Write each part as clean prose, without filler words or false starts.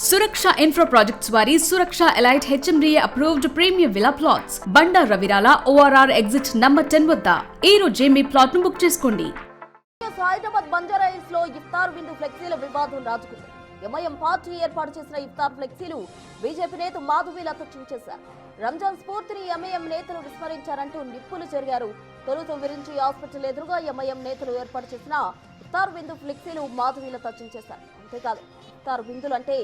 Suraksha Infra Projects వారి Suraksha Elite HMDA approved premium villa plots. బండా రవిరాల ORR exit number 10 వద్ద ఈ రోజే మీ plot ను బుక్ చేసుకోండి. హైదరాబాద్ బంజారా హిల్స్ లో ఇఫ్తార్ విందు ఫ్లెక్సీల వివాదం రాజుకుంది. ఎంఐఎం పార్టీ ఏర్పాటు చేసిన ఇఫ్తార్ ఫ్లెక్సీలు బీజేపీ నేత మాధవీలత చించేశారు. రంజాన్ స్ఫూర్తిని ఎంఐఎం నేతలు విస్మరించారంటూ నిప్పులు చెరిగారు. తొలుత విరించి హాస్పిటల్ ఎదురుగా ఎంఐఎం నేతలు ఏర్పాటు చేసిన ఇఫ్తార్ విందు ఫ్లెక్సీలు మాధవీలత చించేశారు. అంతేకాదు ఇఫ్తార్ విందులు అంటే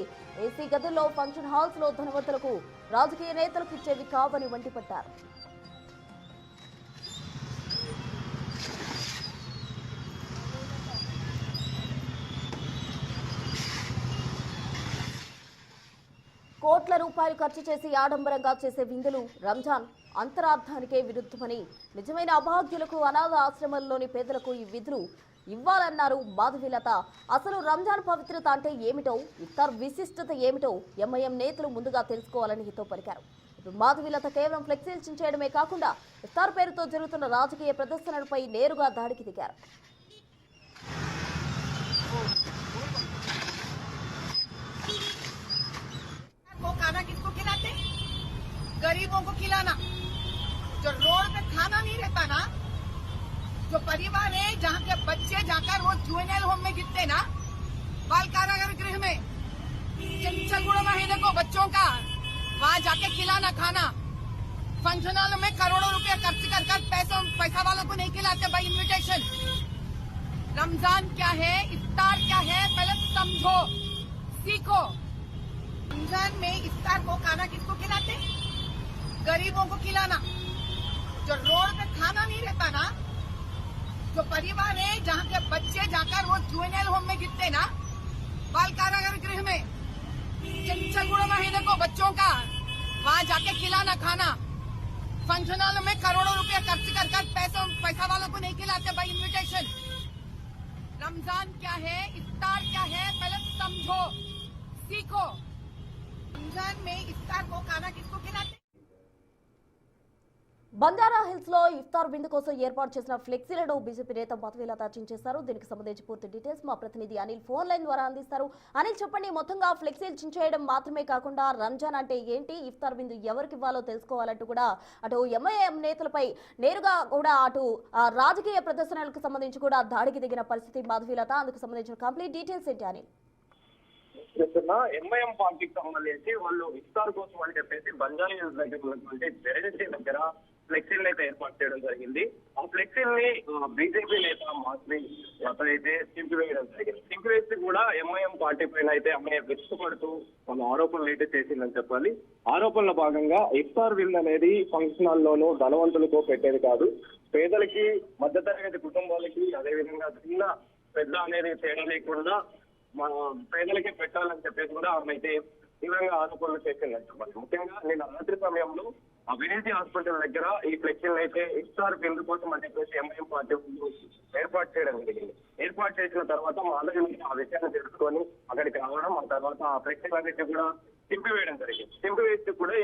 ఏసీ గదుల్లో, ఫంక్షన్ హాల్స్ లో ధనవంతులకు, రాజకీయ నేతలకు ఇచ్చేవి కావని మండిపడ్డారు. కోట్ల రూపాయలు ఖర్చు చేసి ఆడంబరంగా చేసే విందులు రంజాన్ అంతరార్థానికే విరుద్ధమని, నిజమైన అభాగ్యులకు, అనాథ ఆశ్రమాల్లోని పేదలకు ఈ విధులు ఇవ్వాలన్నారు మాధవీలత. అసలు రంజాన్ పవిత్రత అంటే ఏమిటో, ఇఫ్తార్ విశిష్టత ఏమిటో ఎంఐఎం నేతలు ముందుగా తెలుసుకోవాలని హితో పలికారు. మాధవీలత కేవలం ఫ్లెక్సీలు చించేయడమే కాకుండా ఇఫ్తార్ పేరుతో జరుగుతున్న రాజకీయ ప్రదర్శనలపై నేరుగా దాడికి దిగారు. खाना किसको खिलाते? गरीबों को खिलाना। जो रोड पे खाना नहीं रहता ना, जो परिवार है जहाँ के बच्चे जाकर वो जुवेनाइल होम में गिरते ना, बाल कारागार गृह में, चंचलगुड़ा में है देखो बच्चों का, वहाँ जाके खिलाना खाना। फंक्शन हॉल में करोड़ों रुपया खर्च कर पैसा वालों को नहीं खिलाते बाई इन्विटेशन। रमजान क्या है, इफ्तार क्या है, पहले समझो, सीखो। रमजान में इफ्तार को खाना किसको खिलाते? गरीबों को खिलाना। जो रोड पे खाना नहीं रहता ना, जो परिवार है जहाँ के बच्चे जाकर वो जुवेनाइल होम में गिरते ना, बाल कारागार गृह में, चंचलगुड़ा में है देखो बच्चों का, वहाँ जाके खिलाना खाना। फंक्शन हॉल में करोड़ों रुपया खर्च कर पैसा वालों को नहीं खिलाते बाई इन्विटेशन। रमजान क्या है, इफ्तार क्या है, पहले समझो, सीखो। रमजान में इफ्तार को खाना किसको खिलाते? బంజారా హిల్స్ లో ఇఫ్తార్ విందు కోసం ఏర్పాటు చేసిన ఫ్లెక్సీలను బీజేపీ నేత మాధవీలత చించేశారు. దీనికి సంబంధించి పూర్తి డీటెయిల్స్ మా ప్రతినిధి అనిల్ ఫోన్ లైన్ ద్వారా అందిస్తారు. అనిల్, చెప్పండి, మొత్తంగా ఫ్లెక్సీలు చించేయడం మాత్రమే కాకుండా రంజాన్ అంటే ఏంటి, ఇఫ్తార్ విందు ఎవరికి ఇవ్వాలో తెలుసుకోవాలంటూ కూడా అటు ఎంఐఎం నేతలపై నేరుగా కూడా అటు రాజకీయ ప్రదర్శనలకు సంబంధించి కూడా దాడికి దిగిన పరిస్థితి మాధవీలత. అందుకు సంబంధించిన కంప్లీట్ డీటెయిల్స్ ఏంటి అనిల్? ఎంఐఎం పార్టీకి సంబంధించి వాళ్ళు ఇఫ్తార్ కోసం అని చెప్పేసి బంజారా హిల్స్ దగ్గర ఉన్నటువంటి జెరెన్సీ దగ్గర ఫ్లెక్సీలను అయితే ఏర్పాటు చేయడం జరిగింది. ఆ ఫ్లెక్సీల్ని బీజేపీ నేత మాధవి అయితే చింపివేయడం జరిగింది. చింపివేసి కూడా ఎంఐఎం పార్టీ పైన అయితే ఆమె విరుచుకుపడుతూ వాళ్ళ ఆరోపణలు అయితే చేసిందని చెప్పాలి. ఆరోపణల భాగంగా ఇఫ్తార్ విందు అనేది ఫంక్షన్ హాల్లోనూ ధనవంతులకు పెట్టేది కాదు, పేదలకి, మధ్యతరగతి కుటుంబాలకి, అదేవిధంగా చిన్న పెద్ద అనేది తేడా లేకుండా మన పేదలకే పెట్టాలని చెప్పేసి కూడా ఆమె అయితే తీవ్రంగా ఆరోపణలు చేసిందని చెప్పాలి. ముఖ్యంగా నిన్న రాత్రి సమయంలో ఆ విలేజ్ హాస్పిటల్ దగ్గర ఈ ఫ్లెక్సీలను అయితే ఇఫ్తార్ విందు కోసం అని చెప్పేసి ఎంఐఎం పార్టీ ఏర్పాటు చేయడం జరిగింది. ఏర్పాటు చేసిన తర్వాత మాధవి ఆ విషయాన్ని తెలుసుకొని అక్కడికి రావడం, ఆ తర్వాత ఆ ఫ్లెక్సీలన్నింటినీ కూడా చింపివేయడం జరిగింది. చింపివేసి కూడా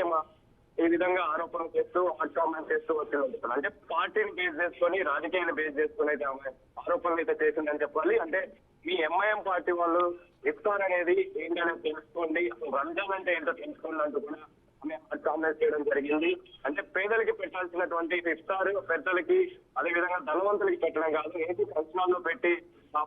ఈ విధంగా ఆరోపణలు చేస్తూ హాట్ కామెంట్ చేస్తూ వచ్చిందని, అంటే పార్టీని బేస్ చేసుకొని, రాజకీయాన్ని బేస్ చేసుకుని అయితే ఆమె ఆరోపణలు అయితే చేసిందని చెప్పాలి. అంటే మీ ఎంఐఎం పార్టీ వాళ్ళు ఇఫ్తార్ అనేది ఏంటనేది తెలుసుకోండి, రంజాన్ అంటే ఏంటో తెలుసుకోండి అంటూ కూడా ఆమె హాట్ కామెంట్ చేయడం జరిగింది. అంటే పేదలకి పెట్టాల్సినటువంటి ఇఫ్తార్ పెద్దలకి, అదేవిధంగా ధనవంతులకి పెట్టడం కాదు, ఏది ఫంక్షనాల్లో పెట్టి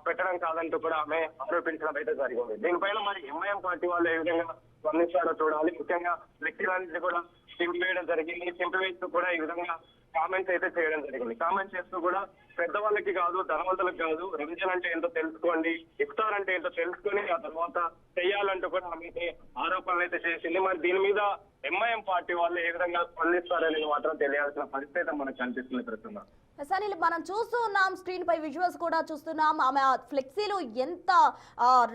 పెట్టడం కాదంటూ కూడా ఆమె ఆరోపించడం అయితే జరిగింది. దీనిపైన మరి ఎంఐఎం పార్టీ వాళ్ళు ఏ విధంగా స్పందించారో చూడాలి. ముఖ్యంగా వ్యక్తులన్నింటినీ కూడా చింపివేయడం జరిగింది. చింపివేస్తూ కూడా ఈ విధంగా కామెంట్స్ అయితే చేయడం జరిగింది. కామెంట్ చేస్తూ కూడా పెద్దవాళ్ళకి కాదు, ధనవంతులకు కాదు, రంజాన్ అంటే ఏంటో తెలుసుకోండి, ఇఫ్తార్ అంటే ఏంటో తెలుసుకొని ఆ తర్వాత చెయ్యాలంటూ కూడా ఆమె ఆరోపణలు అయితే చేసింది. మరి దీని మీద ఎంఐఎం పార్టీ వాళ్ళు ఏ విధంగా స్పందిస్తారనేది మాత్రం తెలియాల్సిన పరిస్థితి మనకు కనిపిస్తుంది. ప్రస్తుతం సరే, మనం చూస్తూ ఉన్నాం, స్క్రీన్ పై విజువల్స్ కూడా చూస్తున్నాం. ఆమె ఫ్లెక్సీలు ఎంత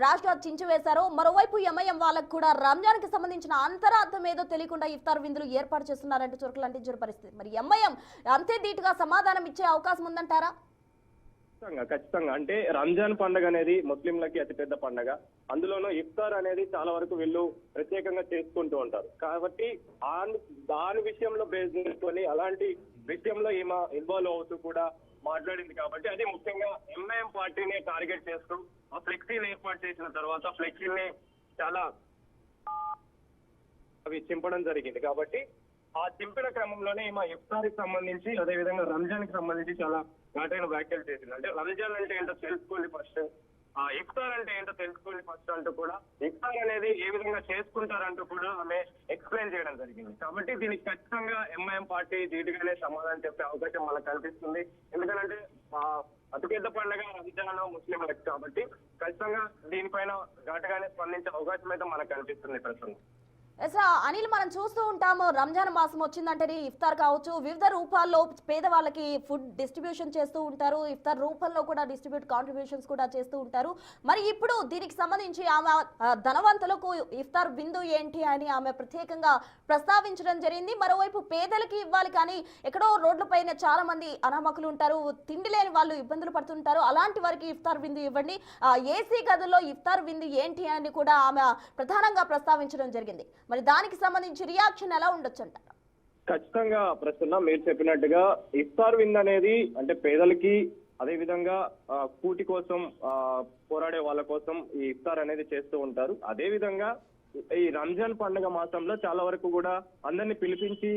ర్యాష్ గా చించివేశారో. మరోవైపు ఎంఐఎం వాళ్ళకు కూడా రంజాన్ కి సంబంధించిన అంతరార్థం ఏదో తెలియకుండా ఇఫ్తార్ విందులు ఏర్పాటు చేస్తున్నారంటూ చురుకులు అంటించిన పరిస్థితి. మరి ఎంఐఎం అంతే ధీటుగా సమాధానం ఇచ్చే అవకాశం ఉందంటారా? ఖచ్చితంగా. అంటే రంజాన్ పండుగ అనేది ముస్లింలకి అతిపెద్ద పండుగ. అందులోనూ ఇఫ్తార్ అనేది చాలా వరకు వీళ్ళు ప్రత్యేకంగా చేసుకుంటూ ఉంటారు. కాబట్టి దాని విషయంలో బేస్ చేసుకొని అలాంటి విషయంలో ఈమె ఇన్వాల్వ్ అవుతూ కూడా మాట్లాడింది. కాబట్టి అది ముఖ్యంగా ఎంఐఎం పార్టీని టార్గెట్ చేస్తూ ఆ ఫ్లెక్సీని ఏర్పాటు చేసిన తర్వాత ఫ్లెక్సీని చాలా అవి చింపడం జరిగింది. కాబట్టి ఆ చింపిన క్రమంలోనే ఈమె ఇఫ్తార్కి సంబంధించి అదేవిధంగా రంజాన్ కి సంబంధించి చాలా ఘాటైన వ్యాఖ్యలు చేసింది. అంటే రంజాన్ అంటే ఏంటో తెలుసుకోండి ఫస్ట్, ఇఫ్తార్ అంటే ఏంటో తెలుసుకోండి ఫస్ట్ అంటూ కూడా ఇఫ్తార్ అనేది ఏ విధంగా చేసుకుంటారంటూ కూడా ఆమె ఎక్స్ప్లెయిన్ చేయడం జరిగింది. కాబట్టి దీనికి ఖచ్చితంగా ఎంఐఎం పార్టీ ధీటుగానే సమాధానం చెప్పే అవకాశం మనకు కనిపిస్తుంది. ఎందుకంటే అతిపెద్ద పండుగ రంజాన్ ముస్లింలకు, కాబట్టి ఖచ్చితంగా దీనిపైన ఘాటుగానే స్పందించే అవకాశం అయితే మనకు కనిపిస్తుంది ప్రస్తుతం. అనిల్, మనం చూస్తూ ఉంటాము రంజాన్ మాసం వచ్చిందంటే ఇఫ్తార్ కావచ్చు, వివిధ రూపాల్లో పేదవాళ్ళకి ఫుడ్ డిస్ట్రిబ్యూషన్ చేస్తూ ఉంటారు, ఇఫ్తార్ రూపంలో కూడా కాంట్రిబ్యూషన్స్ కూడా చేస్తూ ఉంటారు. మరి ఇప్పుడు దీనికి సంబంధించి ఆమె ధనవంతులకు ఇఫ్తార్ విందు ఏంటి అని ఆమె ప్రత్యేకంగా ప్రస్తావించడం జరిగింది. మరోవైపు పేదలకి ఇవ్వాలి, కానీ ఎక్కడో రోడ్లపైన చాలా మంది అనామకులు ఉంటారు, తిండి లేని వాళ్ళు ఇబ్బందులు పడుతుంటారు, అలాంటి వారికి ఇఫ్తార్ విందు ఇవ్వండి, ఏసీ గదుల్లో ఇఫ్తార్ విందు ఏంటి అని కూడా ఆమె ప్రధానంగా ప్రస్తావించడం జరిగింది. మరి దానికి సంబంధించి రియాక్షన్ ఎలా ఉండొచ్చు అంటారు? ఖచ్చితంగా ప్రస్తుతం మీరు చెప్పినట్టుగా ఇఫ్తార్ విందు అనేది అంటే పేదలకి, అదే విధంగా కూటి కోసం పోరాడే వాళ్ళ కోసం ఈ ఇఫ్తార్ అనేది చేస్తూ ఉంటారు. అదే విధంగా ఈ రంజాన్ పండుగ మాసంలో చాలా వరకు కూడా అందరినీ పిలిపించి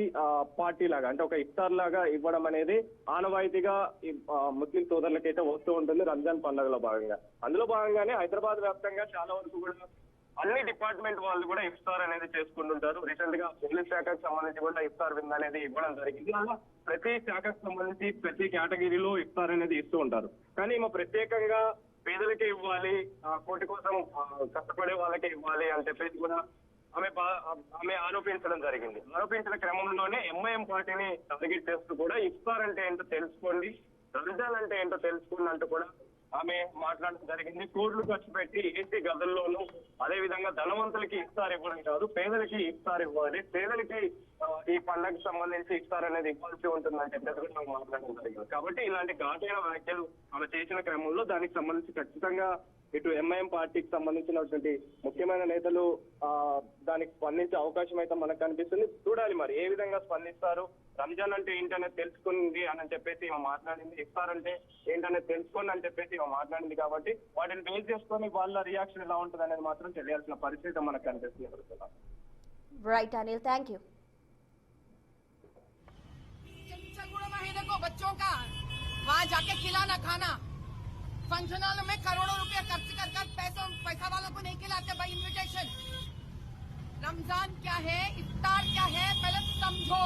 పార్టీ లాగా అంటే ఒక ఇఫ్తార్ లాగా ఇవ్వడం అనేది ఆనవాయితీగా ఈ ముస్లిం సోదరులకైతే వస్తూ ఉంటుంది రంజాన్ పండుగలో భాగంగా. అందులో భాగంగానే హైదరాబాద్ వ్యాప్తంగా చాలా వరకు కూడా అన్ని డిపార్ట్మెంట్ వాళ్ళు కూడా ఇఫ్తార్ అనేది చేసుకుంటుంటారు. రీసెంట్ గా పోలీస్ శాఖకు సంబంధించి కూడా ఇఫ్తార్ విందు అనేది ఇవ్వడం జరిగింది. అలా ప్రతి శాఖకు సంబంధించి ప్రతి కేటగిరీలో ఇఫ్తార్ అనేది ఇస్తూ ఉంటారు. కానీ మా ప్రత్యేకంగా పేదలకే ఇవ్వాలి, కోటి కోసం కష్టపడే వాళ్ళకే ఇవ్వాలి అని చెప్పేసి కూడా ఆమె ఆరోపించడం జరిగింది. ఆరోపించిన క్రమంలోనే ఎంఐఎం పార్టీని టార్గెట్ చేస్తూ కూడా ఇఫ్తార్ అంటే ఏంటో తెలుసుకోండి, రంజాన్ అంటే ఏంటో తెలుసుకోండి అంటూ కూడా ఆమె మాట్లాడడం జరిగింది. కోట్లు ఖర్చు పెట్టి ఏసీ గదుల్లోనూ అదే విధంగా ధనవంతులకి ఇఫ్తార్ ఇవ్వడం కాదు, పేదలకి ఇఫ్తార్ ఇవ్వాలి, పేదలకి ఈ పండుగకు సంబంధించి ఇఫ్తార్ అనేది ఇవ్వాల్సి ఉంటుందని చెప్పేసి కూడా నాకు మాట్లాడడం జరిగింది. కాబట్టి ఇలాంటి ఘాటైన వ్యాఖ్యలు ఆమె చేసిన క్రమంలో దానికి సంబంధించి ఖచ్చితంగా ఇటు ఎంఐఎం పార్టీకి సంబంధించినటువంటి ముఖ్యమైన నేతలు దానికి స్పందించే అవకాశం అయితే మనకు కనిపిస్తుంది. చూడాలి మరి ఏ విధంగా స్పందిస్తారు. రంజాన్ అంటే ఏంటనేది తెలుసుకుంది అని చెప్పేసి ఈమె మాట్లాడింది, ఇఫ్తార్ అంటే ఏంటనేది తెలుసుకోండి అని చెప్పేసి ఈమె మాట్లాడింది. కాబట్టి వాటిని బేస్ చేసుకొని వాళ్ళ రియాక్షన్ ఎలా ఉంటుంది అనేది మాత్రం తెలియాల్సిన పరిస్థితి మనకు కనిపిస్తుంది. Right Anil, thank you. महीने को बच्चों का वहाँ जाके खिलाना खाना, फंक्शन हॉल में करोड़ों रुपए खर्च कर पैसा वालों को नहीं खिलाते भाई इन्विटेशन। रमजान क्या है, इफ्तार क्या है, पहले समझो।